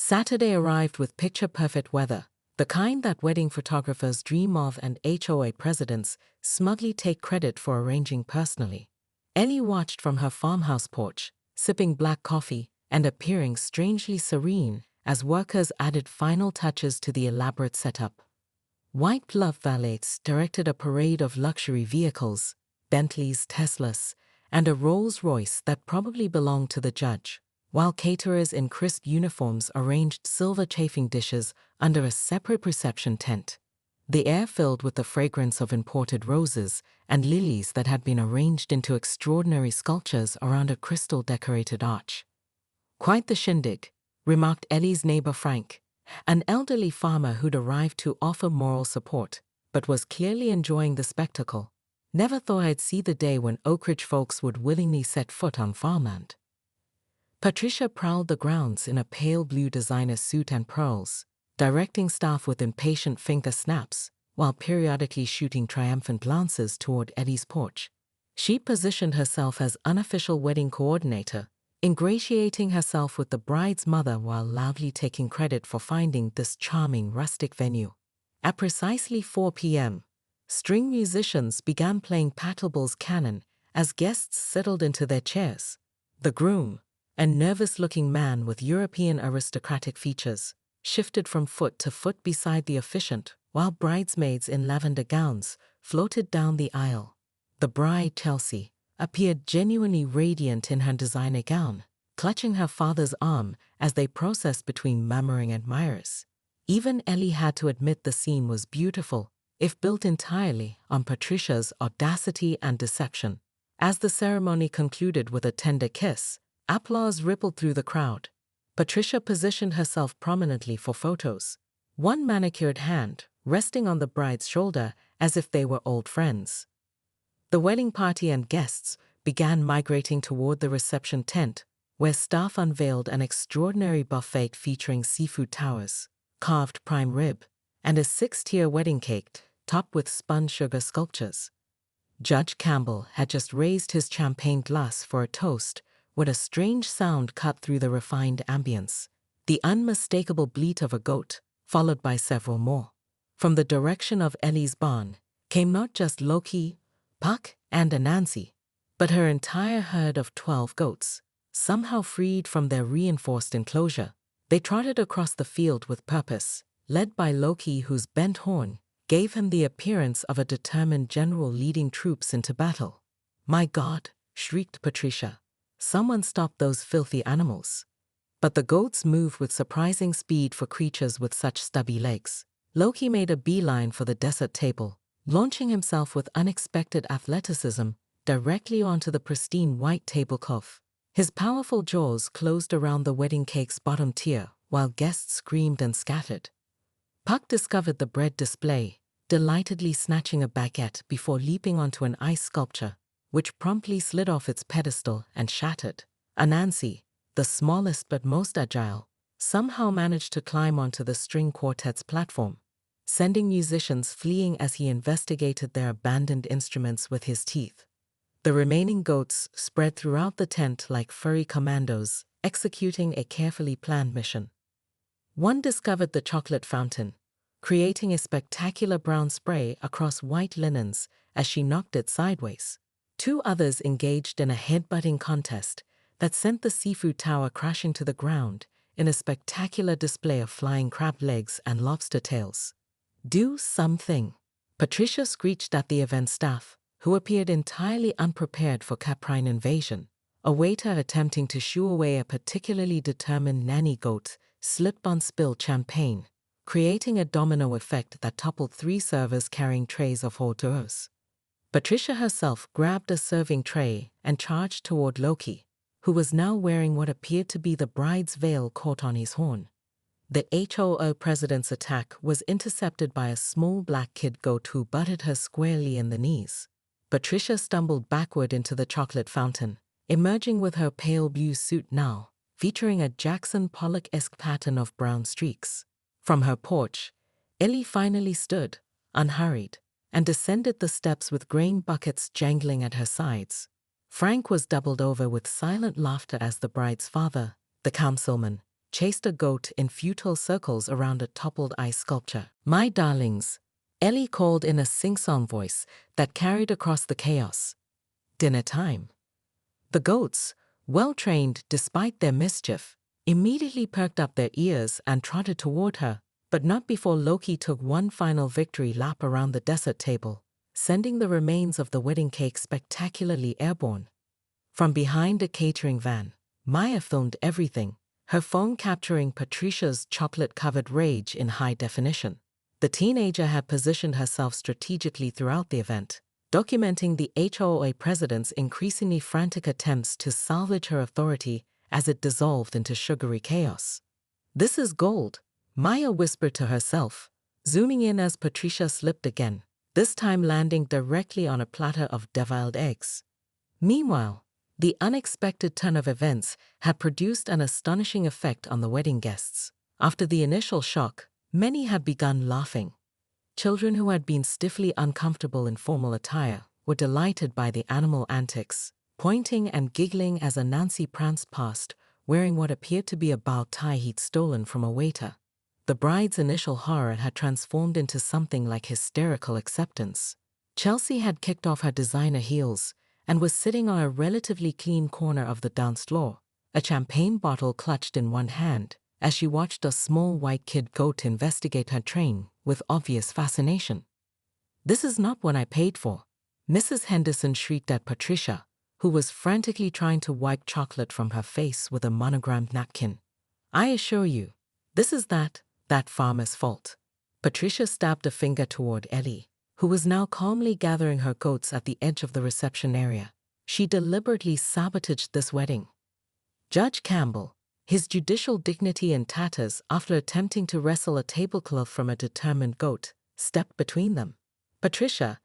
Saturday arrived with picture-perfect weather, the kind that wedding photographers dream of and HOA presidents smugly take credit for arranging personally. Ellie watched from her farmhouse porch, sipping black coffee and appearing strangely serene as workers added final touches to the elaborate setup. White glove valets directed a parade of luxury vehicles, Bentleys, Teslas, and a Rolls-Royce that probably belonged to the judge, while caterers in crisp uniforms arranged silver chafing dishes under a separate reception tent. The air filled with the fragrance of imported roses and lilies that had been arranged into extraordinary sculptures around a crystal-decorated arch. "Quite the shindig," remarked Ellie's neighbor Frank, an elderly farmer who'd arrived to offer moral support, but was clearly enjoying the spectacle. "Never thought I'd see the day when Oak Ridge folks would willingly set foot on farmland." Patricia prowled the grounds in a pale blue designer suit and pearls, directing staff with impatient finger snaps, while periodically shooting triumphant glances toward Ellie's porch. She positioned herself as unofficial wedding coordinator, ingratiating herself with the bride's mother while loudly taking credit for finding this charming rustic venue. At precisely 4 p.m., string musicians began playing Pachelbel's canon as guests settled into their chairs. The groom, a nervous-looking man with European aristocratic features, shifted from foot to foot beside the officiant, while bridesmaids in lavender gowns floated down the aisle. The bride, Chelsea, appeared genuinely radiant in her designer gown, clutching her father's arm as they processed between murmuring admirers. Even Ellie had to admit the scene was beautiful, if built entirely on Patricia's audacity and deception. As the ceremony concluded with a tender kiss, applause rippled through the crowd. Patricia positioned herself prominently for photos, one manicured hand resting on the bride's shoulder as if they were old friends. The wedding party and guests began migrating toward the reception tent, where staff unveiled an extraordinary buffet featuring seafood towers, carved prime rib, and a 6-tier wedding cake topped with spun sugar sculptures. Judge Campbell had just raised his champagne glass for a toast when a strange sound cut through the refined ambience, the unmistakable bleat of a goat, followed by several more. From the direction of Ellie's barn came not just Loki, Puck, and Anansi, but her entire herd of 12 goats. Somehow freed from their reinforced enclosure, they trotted across the field with purpose, led by Loki, whose bent horn gave him the appearance of a determined general leading troops into battle. "My God," shrieked Patricia. "Someone stop those filthy animals." But the goats moved with surprising speed for creatures with such stubby legs. Loki made a beeline for the dessert table, launching himself with unexpected athleticism directly onto the pristine white tablecloth. His powerful jaws closed around the wedding cake's bottom tier while guests screamed and scattered. Puck discovered the bread display, delightedly snatching a baguette before leaping onto an ice sculpture, which promptly slid off its pedestal and shattered. Anansi, the smallest but most agile, somehow managed to climb onto the string quartet's platform, sending musicians fleeing as he investigated their abandoned instruments with his teeth. The remaining goats spread throughout the tent like furry commandos, executing a carefully planned mission. One discovered the chocolate fountain, creating a spectacular brown spray across white linens as she knocked it sideways. 2 others engaged in a headbutting contest that sent the seafood tower crashing to the ground in a spectacular display of flying crab legs and lobster tails. "Do something," Patricia screeched at the event staff, who appeared entirely unprepared for caprine invasion. A waiter attempting to shoo away a particularly determined nanny goat slipped on spilled champagne, creating a domino effect that toppled 3 servers carrying trays of hors d'oeuvres. Patricia herself grabbed a serving tray and charged toward Loki, who was now wearing what appeared to be the bride's veil caught on his horn. The HOA president's attack was intercepted by a small black kid goat who butted her squarely in the knees. Patricia stumbled backward into the chocolate fountain, emerging with her pale blue suit now, featuring a Jackson Pollock-esque pattern of brown streaks. From her porch, Ellie finally stood, unhurried, and descended the steps with grain buckets jangling at her sides. Frank was doubled over with silent laughter as the bride's father, the councilman, chased a goat in futile circles around a toppled ice sculpture. "My darlings," Ellie called in a sing-song voice that carried across the chaos. "Dinner time." The goats, well-trained despite their mischief, immediately perked up their ears and trotted toward her, but not before Loki took one final victory lap around the dessert table, sending the remains of the wedding cake spectacularly airborne. From behind a catering van, Maya filmed everything, her phone capturing Patricia's chocolate-covered rage in high definition. The teenager had positioned herself strategically throughout the event, documenting the HOA president's increasingly frantic attempts to salvage her authority as it dissolved into sugary chaos. "This is gold," Maya whispered to herself, zooming in as Patricia slipped again, this time landing directly on a platter of deviled eggs. Meanwhile, the unexpected turn of events had produced an astonishing effect on the wedding guests. After the initial shock, many had begun laughing. Children who had been stiffly uncomfortable in formal attire were delighted by the animal antics, pointing and giggling as Anansi pranced past, wearing what appeared to be a bow tie he'd stolen from a waiter. The bride's initial horror had transformed into something like hysterical acceptance. Chelsea had kicked off her designer heels and was sitting on a relatively clean corner of the dance floor, a champagne bottle clutched in one hand, as she watched a small white kid goat investigate her train with obvious fascination. "This is not what I paid for," Mrs. Henderson shrieked at Patricia, who was frantically trying to wipe chocolate from her face with a monogrammed napkin. "I assure you, this is that farmer's fault." Patricia stabbed a finger toward Ellie, who was now calmly gathering her goats at the edge of the reception area. "She deliberately sabotaged this wedding." Judge Campbell, his judicial dignity in tatters after attempting to wrestle a tablecloth from a determined goat, stepped between them. "Patricia,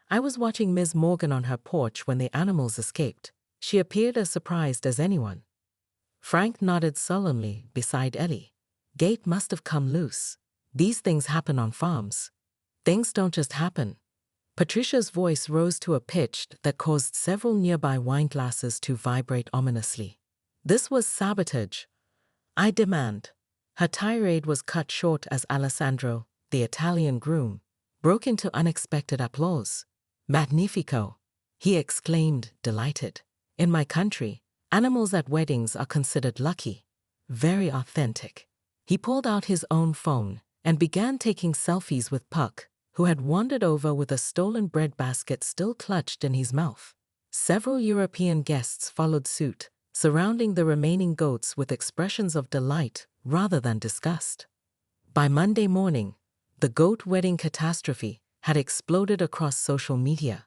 I was watching Ms. Morgan on her porch when the animals escaped. She appeared as surprised as anyone." Frank nodded sullenly beside Ellie. "Gate must have come loose. These things happen on farms." "Things don't just happen." Patricia's voice rose to a pitch that caused several nearby wine glasses to vibrate ominously. "This was sabotage. I demand." Her tirade was cut short as Alessandro, the Italian groom, broke into unexpected applause. "Magnifico!" he exclaimed, delighted. "In my country, animals at weddings are considered lucky. Very authentic." He pulled out his own phone and began taking selfies with Puck, who had wandered over with a stolen bread basket still clutched in his mouth. Several European guests followed suit, surrounding the remaining goats with expressions of delight rather than disgust. By Monday morning, the goat wedding catastrophe had exploded across social media.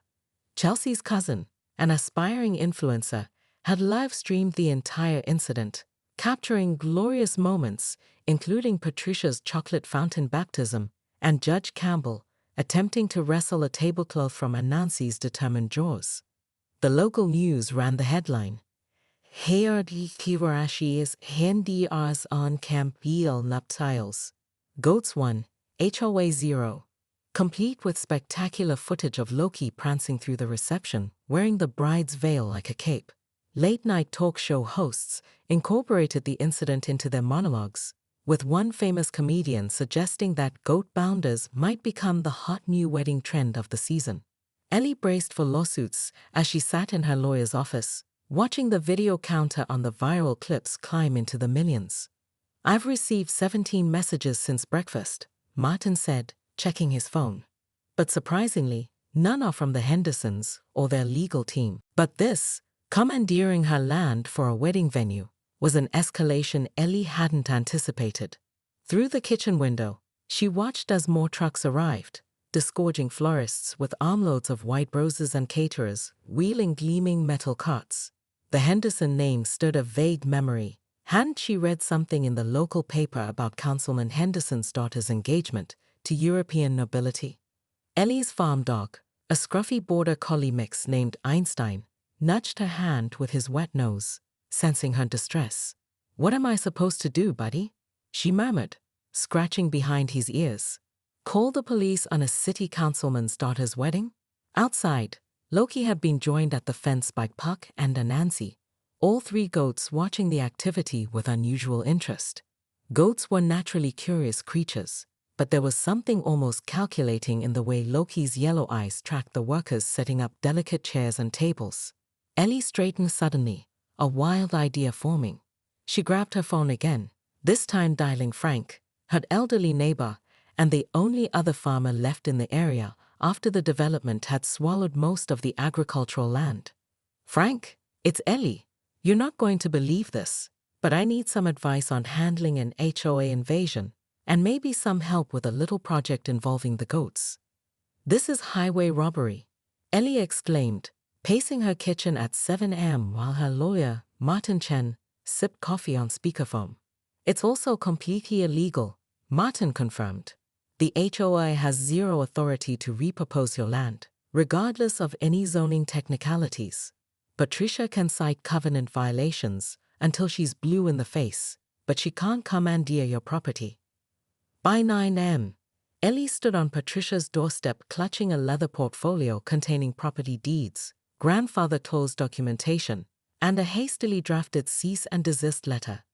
Chelsea's cousin, an aspiring influencer, had live-streamed the entire incident, capturing glorious moments, including Patricia's chocolate fountain baptism and Judge Campbell attempting to wrestle a tablecloth from Anansi's determined jaws. The local news ran the headline, "Heardi Kiwarashi's Hendiars on Campbell Nuptials. Goats 1, HOA 0. Complete with spectacular footage of Loki prancing through the reception, wearing the bride's veil like a cape. Late-night talk show hosts incorporated the incident into their monologues, with one famous comedian suggesting that goat bounders might become the hot new wedding trend of the season. Ellie braced for lawsuits as she sat in her lawyer's office, watching the video counter on the viral clips climb into the millions. "I've received 17 messages since breakfast," Martin said, checking his phone. But surprisingly, none are from the Hendersons or their legal team. But this, commandeering her land for a wedding venue, was an escalation Ellie hadn't anticipated. Through the kitchen window, she watched as more trucks arrived, disgorging florists with armloads of white roses and caterers wheeling gleaming metal carts. The Henderson name stirred a vague memory. Hadn't she read something in the local paper about Councilman Henderson's daughter's engagement to European nobility? Ellie's farm dog, a scruffy border collie mix named Einstein, nudged her hand with his wet nose, sensing her distress. "What am I supposed to do, buddy?" she murmured, scratching behind his ears. "Call the police on a city councilman's daughter's wedding?" Outside, Loki had been joined at the fence by Puck and Anansi, all three goats watching the activity with unusual interest. Goats were naturally curious creatures, but there was something almost calculating in the way Loki's yellow eyes tracked the workers setting up delicate chairs and tables. Ellie straightened suddenly, a wild idea forming. She grabbed her phone again, this time dialing Frank, her elderly neighbor, and the only other farmer left in the area after the development had swallowed most of the agricultural land. "Frank, it's Ellie. You're not going to believe this, but I need some advice on handling an HOA invasion, and maybe some help with a little project involving the goats." "This is highway robbery," Ellie exclaimed, pacing her kitchen at 7 a.m. while her lawyer, Martin Chen, sipped coffee on speakerphone. "It's also completely illegal," Martin confirmed. "The HOA has zero authority to repurpose your land, regardless of any zoning technicalities. Patricia can cite covenant violations until she's blue in the face, but she can't commandeer your property." By 9 a.m., Ellie stood on Patricia's doorstep clutching a leather portfolio containing property deeds, grandfather clause documentation, and a hastily drafted cease and desist letter.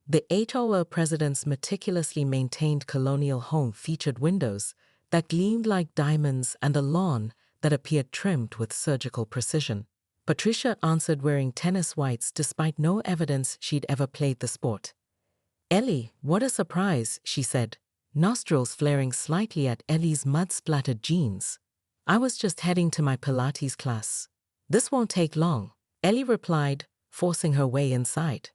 The HOA president's meticulously maintained colonial home featured windows that gleamed like diamonds and a lawn that appeared trimmed with surgical precision. Patricia answered wearing tennis whites despite no evidence she'd ever played the sport. "Ellie, what a surprise," she said, nostrils flaring slightly at Ellie's mud-splattered jeans. "I was just heading to my Pilates class." "This won't take long," Ellie replied, forcing her way inside.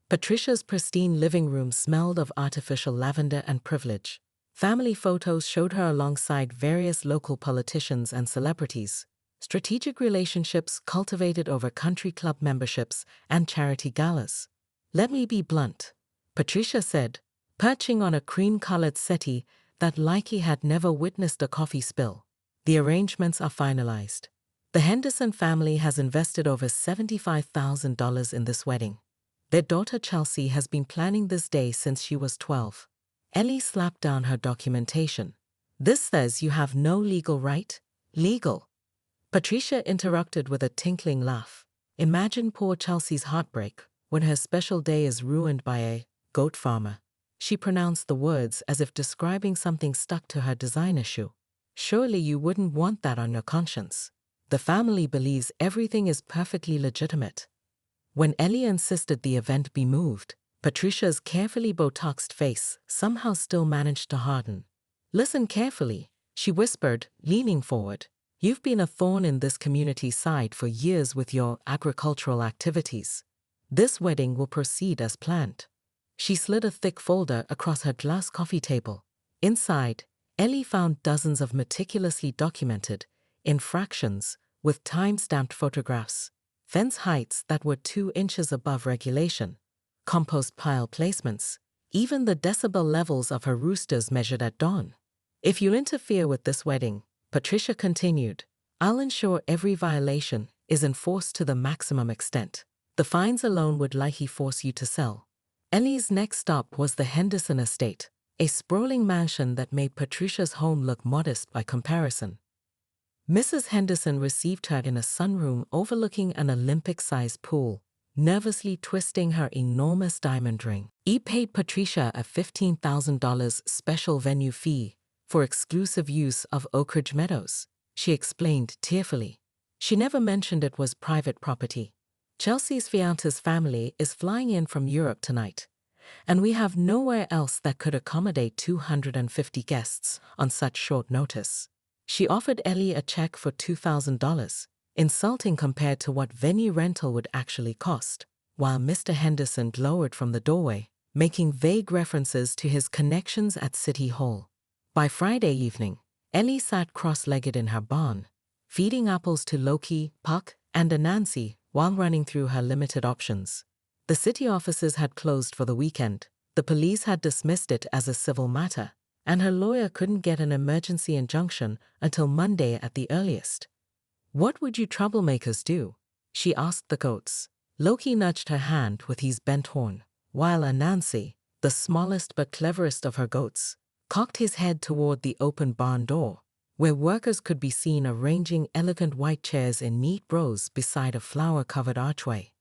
Patricia's pristine living room smelled of artificial lavender and privilege. Family photos showed her alongside various local politicians and celebrities, strategic relationships cultivated over country club memberships and charity galas. "Let me be blunt," Patricia said, perching on a cream-colored settee that likely had never witnessed a coffee spill. "The arrangements are finalized. The Henderson family has invested over $75,000 in this wedding. Their daughter Chelsea has been planning this day since she was 12. Ellie slapped down her documentation. "This says you have no legal right?" "Legal?" Patricia interrupted with a tinkling laugh. "Imagine poor Chelsea's heartbreak when her special day is ruined by a goat farmer." She pronounced the words as if describing something stuck to her designer shoe. "Surely you wouldn't want that on your conscience. The family believes everything is perfectly legitimate." When Ellie insisted the event be moved, Patricia's carefully Botoxed face somehow still managed to harden. "Listen carefully," she whispered, leaning forward. "You've been a thorn in this community's side for years with your agricultural activities. This wedding will proceed as planned." She slid a thick folder across her glass coffee table. Inside, Ellie found dozens of meticulously documented infractions with time-stamped photographs, fence heights that were 2 inches above regulation, compost pile placements, even the decibel levels of her roosters measured at dawn. "If you interfere with this wedding," Patricia continued, "I'll ensure every violation is enforced to the maximum extent. The fines alone would likely force you to sell." Ellie's next stop was the Henderson estate, a sprawling mansion that made Patricia's home look modest by comparison. Mrs. Henderson received her in a sunroom overlooking an Olympic-sized pool, nervously twisting her enormous diamond ring. "E paid Patricia a $15,000 special venue fee for exclusive use of Oak Ridge Meadows," she explained tearfully. She never mentioned it was private property. "Chelsea's fiance's family is flying in from Europe tonight, and we have nowhere else that could accommodate 250 guests on such short notice." She offered Ellie a check for $2,000, insulting compared to what venue rental would actually cost, while Mr. Henderson glowered from the doorway, making vague references to his connections at City Hall. By Friday evening, Ellie sat cross-legged in her barn, feeding apples to Loki, Puck, and Anansi while running through her limited options. The city offices had closed for the weekend, the police had dismissed it as a civil matter, and her lawyer couldn't get an emergency injunction until Monday at the earliest. "What would you troublemakers do?" she asked the goats. Loki nudged her hand with his bent horn, while Anansi, the smallest but cleverest of her goats, cocked his head toward the open barn door, where workers could be seen arranging elegant white chairs in neat rows beside a flower-covered archway.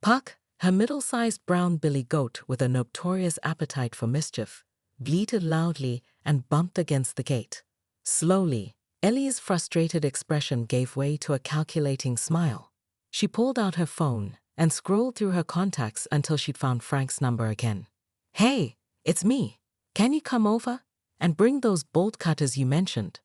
"Puck, Her middle-sized brown billy goat with a notorious appetite for mischief bleated loudly and bumped against the gate. Slowly, Ellie's frustrated expression gave way to a calculating smile. She pulled out her phone and scrolled through her contacts until she'd found Frank's number again. "Hey, it's me. Can you come over and bring those bolt cutters you mentioned?"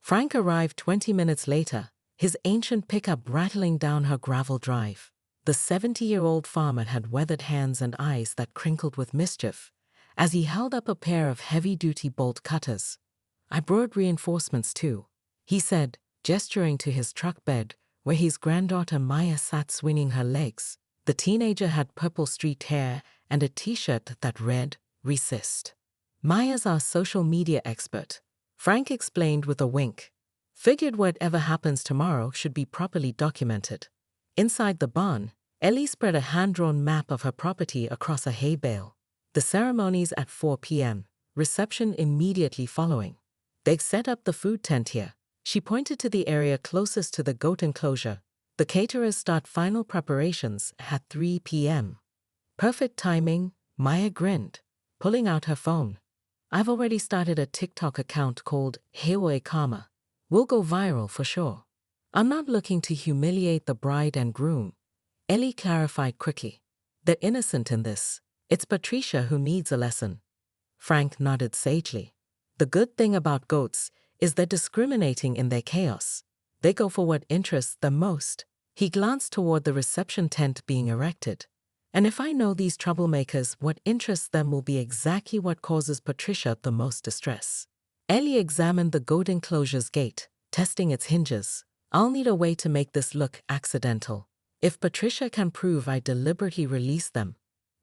Frank arrived 20 minutes later, his ancient pickup rattling down her gravel drive. The 70-year-old farmer had weathered hands and eyes that crinkled with mischief as he held up a pair of heavy-duty bolt cutters. "I brought reinforcements too," he said, gesturing to his truck bed where his granddaughter Maya sat swinging her legs. The teenager had purple streaked hair and a t-shirt that read, "Resist." "Maya's our social media expert," Frank explained with a wink. "Figured whatever happens tomorrow should be properly documented." Inside the barn, Ellie spread a hand-drawn map of her property across a hay bale. The ceremony's at 4 p.m., reception immediately following. "They've set up the food tent here." She pointed to the area closest to the goat enclosure. "The caterers start final preparations at 3 p.m. "Perfect timing," Maya grinned, pulling out her phone. "I've already started a TikTok account called HOA Karma. We'll go viral for sure." "I'm not looking to humiliate the bride and groom," Ellie clarified quickly. "They're innocent in this. It's Patricia who needs a lesson." Frank nodded sagely. "The good thing about goats is they're discriminating in their chaos. They go for what interests them most." He glanced toward the reception tent being erected. "And if I know these troublemakers, what interests them will be exactly what causes Patricia the most distress." Ellie examined the goat enclosure's gate, testing its hinges. "I'll need a way to make this look accidental. If Patricia can prove I deliberately released them."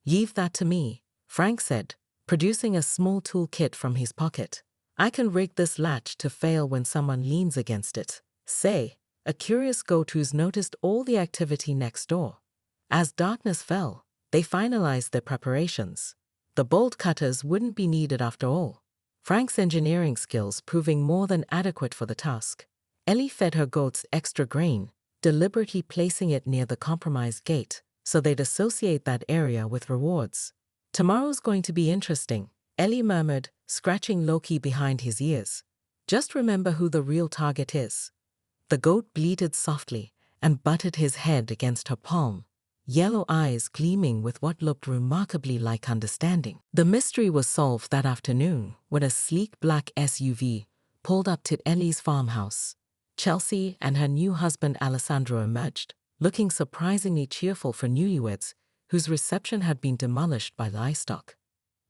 "Leave that to me," Frank said, producing a small toolkit from his pocket. "I can rig this latch to fail when someone leans against it. Say, a curious goat who's noticed all the activity next door." As darkness fell, they finalized their preparations. The bolt cutters wouldn't be needed after all, Frank's engineering skills proving more than adequate for the task. Ellie fed her goats extra grain, deliberately placing it near the compromised gate so they'd associate that area with rewards. "Tomorrow's going to be interesting," Ellie murmured, scratching Loki behind his ears. "Just remember who the real target is." The goat bleated softly and butted his head against her palm, yellow eyes gleaming with what looked remarkably like understanding. The mystery was solved that afternoon when a sleek black SUV pulled up to Ellie's farmhouse. Chelsea and her new husband Alessandro emerged, looking surprisingly cheerful for newlyweds whose reception had been demolished by livestock.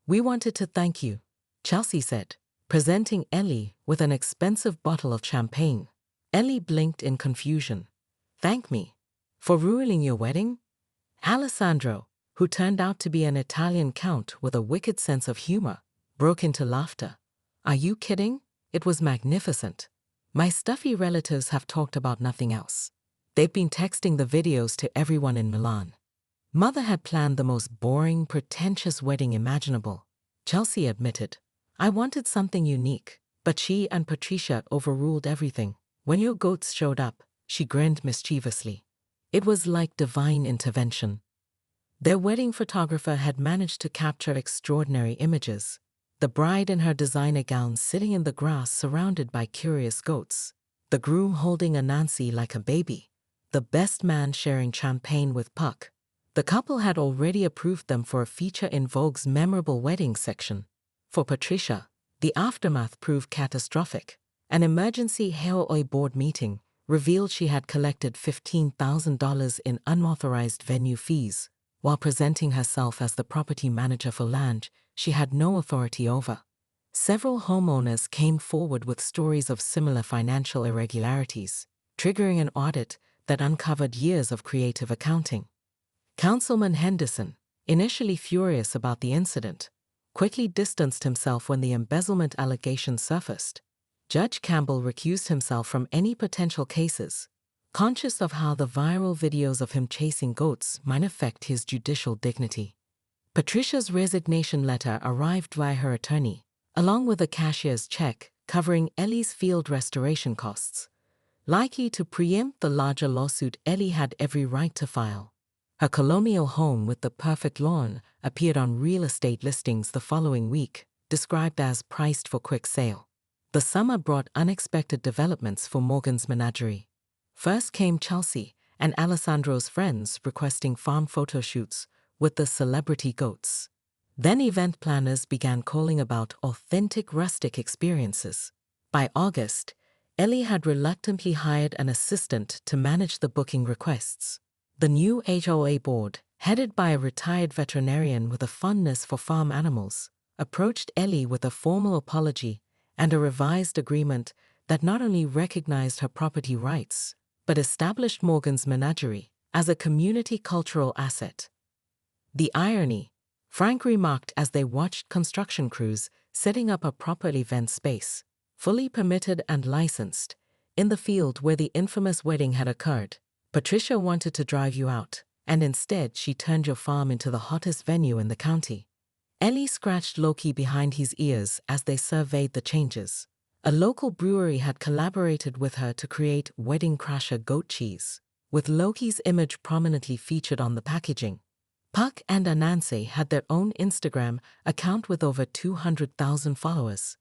"We wanted to thank you," Chelsea said, presenting Ellie with an expensive bottle of champagne. Ellie blinked in confusion. "Thank me? For ruining your wedding?" Alessandro, who turned out to be an Italian count with a wicked sense of humor, broke into laughter. "Are you kidding? It was magnificent. My stuffy relatives have talked about nothing else. They've been texting the videos to everyone in Milan." "Mother had planned the most boring, pretentious wedding imaginable," Chelsea admitted. "I wanted something unique, but she and Patricia overruled everything. When your goats showed up," she grinned mischievously, "it was like divine intervention." Their wedding photographer had managed to capture extraordinary images. The bride in her designer gown sitting in the grass surrounded by curious goats. The groom holding a Nancy like a baby. The best man sharing champagne with Puck. The couple had already approved them for a feature in Vogue's memorable wedding section. For Patricia, the aftermath proved catastrophic. An emergency HOA board meeting revealed she had collected $15,000 in unauthorized venue fees, while presenting herself as the property manager for land she had no authority over. Several homeowners came forward with stories of similar financial irregularities, triggering an audit that uncovered years of creative accounting. Councilman Henderson, initially furious about the incident, quickly distanced himself when the embezzlement allegations surfaced. Judge Campbell recused himself from any potential cases, conscious of how the viral videos of him chasing goats might affect his judicial dignity. Patricia's resignation letter arrived via her attorney, along with a cashier's check covering Ellie's field restoration costs, likely to preempt the larger lawsuit Ellie had every right to file. Her colonial home with the perfect lawn appeared on real estate listings the following week, described as priced for quick sale. The summer brought unexpected developments for Morgan's menagerie. First came Chelsea and Alessandro's friends requesting farm photo shoots with the celebrity goats. Then event planners began calling about authentic rustic experiences. By August, Ellie had reluctantly hired an assistant to manage the booking requests. The new HOA board, headed by a retired veterinarian with a fondness for farm animals, approached Ellie with a formal apology and a revised agreement that not only recognized her property rights, but established Morgan's menagerie as a community cultural asset. The irony, Frank remarked as they watched construction crews setting up a proper event space, fully permitted and licensed, in the field where the infamous wedding had occurred. Patricia wanted to drive you out, and instead she turned your farm into the hottest venue in the county. Ellie scratched Loki behind his ears as they surveyed the changes. A local brewery had collaborated with her to create Wedding Crasher goat cheese, with Loki's image prominently featured on the packaging. Puck and Anansi had their own Instagram account with over 200,000 followers.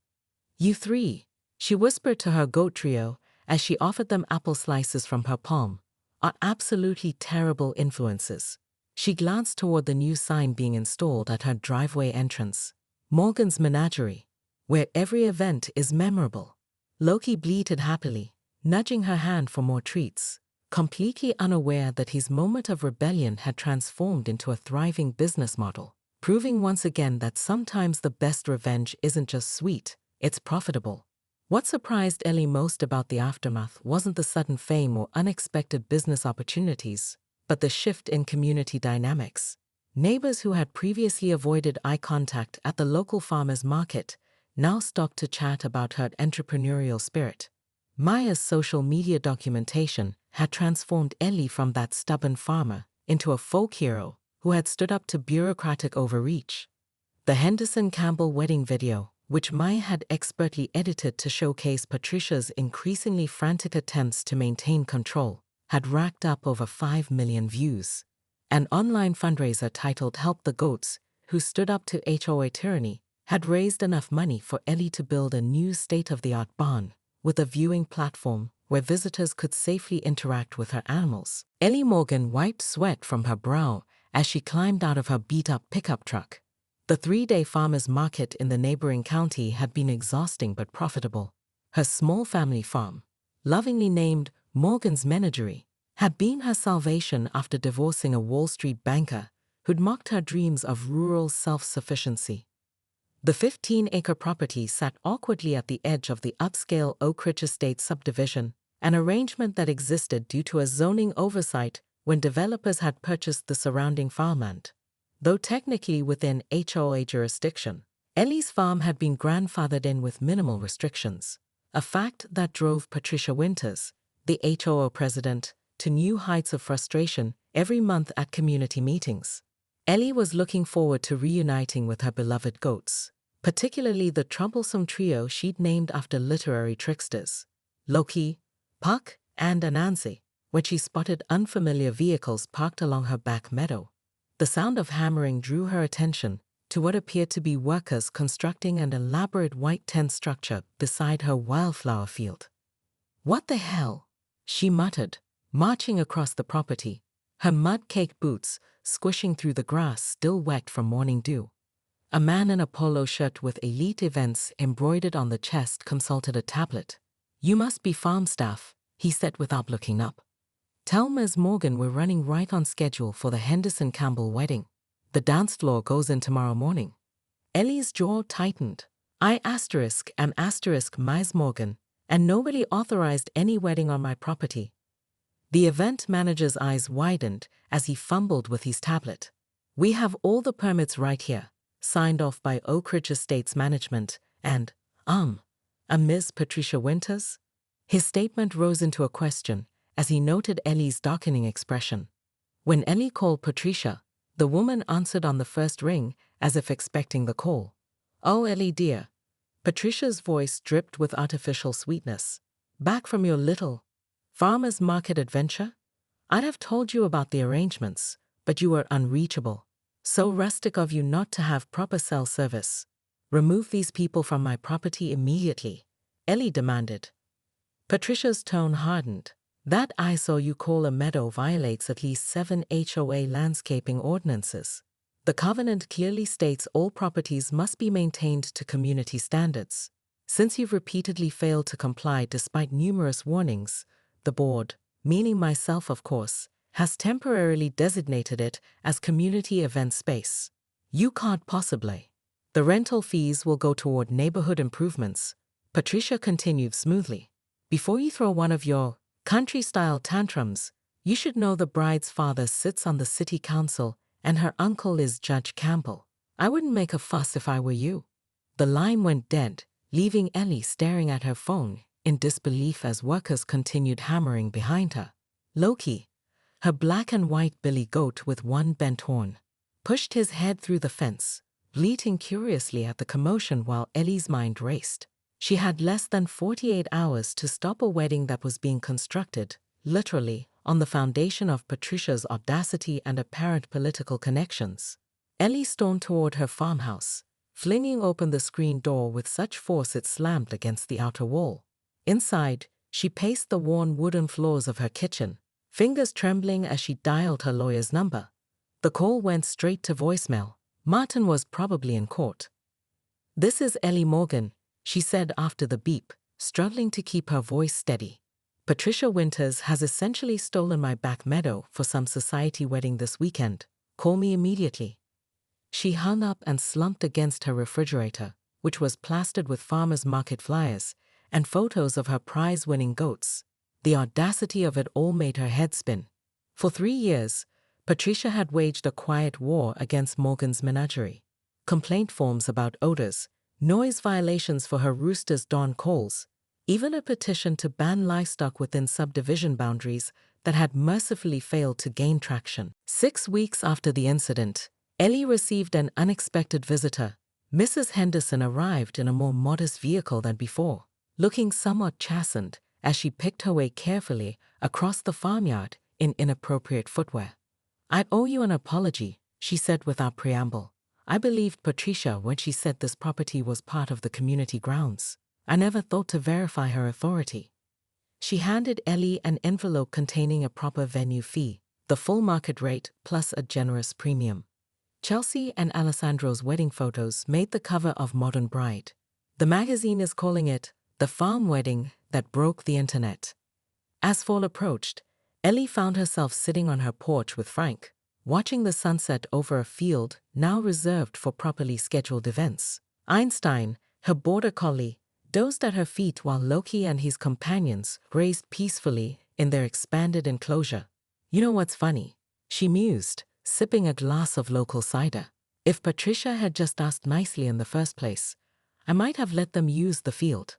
"You three," she whispered to her goat trio as she offered them apple slices from her palm, "are absolutely terrible influences." She glanced toward the new sign being installed at her driveway entrance. "Morgan's Menagerie, where every event is memorable." Loki bleated happily, nudging her hand for more treats, completely unaware that his moment of rebellion had transformed into a thriving business model, proving once again that sometimes the best revenge isn't just sweet, it's profitable. What surprised Ellie most about the aftermath wasn't the sudden fame or unexpected business opportunities, but the shift in community dynamics. Neighbors who had previously avoided eye contact at the local farmers' market now stopped to chat about her entrepreneurial spirit. Maya's social media documentation had transformed Ellie from that stubborn farmer into a folk hero who had stood up to bureaucratic overreach. The Henderson Campbell wedding video, which Maya had expertly edited to showcase Patricia's increasingly frantic attempts to maintain control, had racked up over 5 million views. An online fundraiser titled "Help the Goats," who stood up to HOA tyranny, had raised enough money for Ellie to build a new state-of-the-art barn with a viewing platform where visitors could safely interact with her animals. Ellie Morgan wiped sweat from her brow as she climbed out of her beat-up pickup truck. The 3-day farmers' market in the neighboring county had been exhausting but profitable. Her small family farm, lovingly named Morgan's Menagerie, had been her salvation after divorcing a Wall Street banker who'd mocked her dreams of rural self-sufficiency. The 15-acre property sat awkwardly at the edge of the upscale Oak Ridge Estate subdivision, an arrangement that existed due to a zoning oversight when developers had purchased the surrounding farmland. Though technically within HOA jurisdiction, Ellie's farm had been grandfathered in with minimal restrictions, a fact that drove Patricia Winters, the HOA president, to new heights of frustration every month at community meetings. Ellie was looking forward to reuniting with her beloved goats, particularly the troublesome trio she'd named after literary tricksters, Loki, Puck, and Anansi, when she spotted unfamiliar vehicles parked along her back meadow. The sound of hammering drew her attention to what appeared to be workers constructing an elaborate white tent structure beside her wildflower field. "What the hell?" she muttered, marching across the property, her mud-caked boots squishing through the grass still wet from morning dew. A man in a polo shirt with Elite Events embroidered on the chest consulted a tablet. "You must be farm staff," he said without looking up. "Tell Ms. Morgan we're running right on schedule for the Henderson Campbell wedding. The dance floor goes in tomorrow morning." Ellie's jaw tightened. "I am Ms. Morgan, and nobody authorized any wedding on my property." The event manager's eyes widened as he fumbled with his tablet. "We have all the permits right here, signed off by Oak Ridge Estates Management and, a Ms. Patricia Winters?" His statement rose into a question as he noted Ellie's darkening expression. When Ellie called Patricia, the woman answered on the first ring as if expecting the call. "Oh, Ellie dear." Patricia's voice dripped with artificial sweetness. "Back from your little farmers market adventure? I'd have told you about the arrangements, but you were unreachable. So rustic of you not to have proper cell service. Remove these people from my property immediately, Ellie demanded. Patricia's tone hardened. That eyesore you call a meadow violates at least 7 HOA landscaping ordinances. The covenant clearly states all properties must be maintained to community standards. Since you've repeatedly failed to comply despite numerous warnings, the board, meaning myself of course, has temporarily designated it as community event space. You can't possibly. The rental fees will go toward neighborhood improvements, Patricia continued smoothly. Before you throw one of your country-style tantrums, you should know the bride's father sits on the city council and her uncle is Judge Campbell. I wouldn't make a fuss if I were you. The line went dead, leaving Ellie staring at her phone in disbelief as workers continued hammering behind her. Loki, her black and white billy goat with one bent horn, pushed his head through the fence, bleating curiously at the commotion while Ellie's mind raced. She had less than 48 hours to stop a wedding that was being constructed, literally, on the foundation of Patricia's audacity and apparent political connections. Ellie stormed toward her farmhouse, flinging open the screen door with such force it slammed against the outer wall. Inside, she paced the worn wooden floors of her kitchen, fingers trembling as she dialed her lawyer's number. The call went straight to voicemail. Martin was probably in court. "This is Ellie Morgan," she said after the beep, struggling to keep her voice steady. "Patricia Winters has essentially stolen my back meadow for some society wedding this weekend. Call me immediately." She hung up and slumped against her refrigerator, which was plastered with farmers' market flyers and photos of her prize-winning goats. The audacity of it all made her head spin. For 3 years, Patricia had waged a quiet war against Morgan's menagerie. Complaint forms about odors, noise violations for her rooster's dawn calls, even a petition to ban livestock within subdivision boundaries that had mercifully failed to gain traction. 6 weeks after the incident, Ellie received an unexpected visitor. Mrs. Henderson arrived in a more modest vehicle than before, looking somewhat chastened as she picked her way carefully across the farmyard in inappropriate footwear. "I owe you an apology," she said without preamble. "I believed Patricia when she said this property was part of the community grounds. I never thought to verify her authority." She handed Ellie an envelope containing a proper venue fee, the full market rate plus a generous premium. Chelsea and Alessandro's wedding photos made the cover of Modern Bride. The magazine is calling it the farm wedding that broke the internet. As fall approached, Ellie found herself sitting on her porch with Frank, watching the sunset over a field now reserved for properly scheduled events. Einstein, her border collie, dozed at her feet while Loki and his companions grazed peacefully in their expanded enclosure. "You know what's funny?" she mused, sipping a glass of local cider. "If Patricia had just asked nicely in the first place, I might have let them use the field."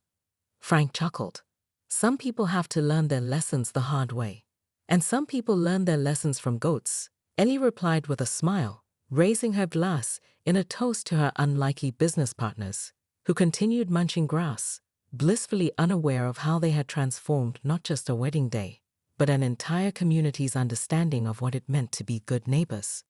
Frank chuckled. "Some people have to learn their lessons the hard way. And some people learn their lessons from goats," Ellie replied with a smile, raising her glass in a toast to her unlikely business partners, who continued munching grass, blissfully unaware of how they had transformed not just a wedding day, but an entire community's understanding of what it meant to be good neighbors.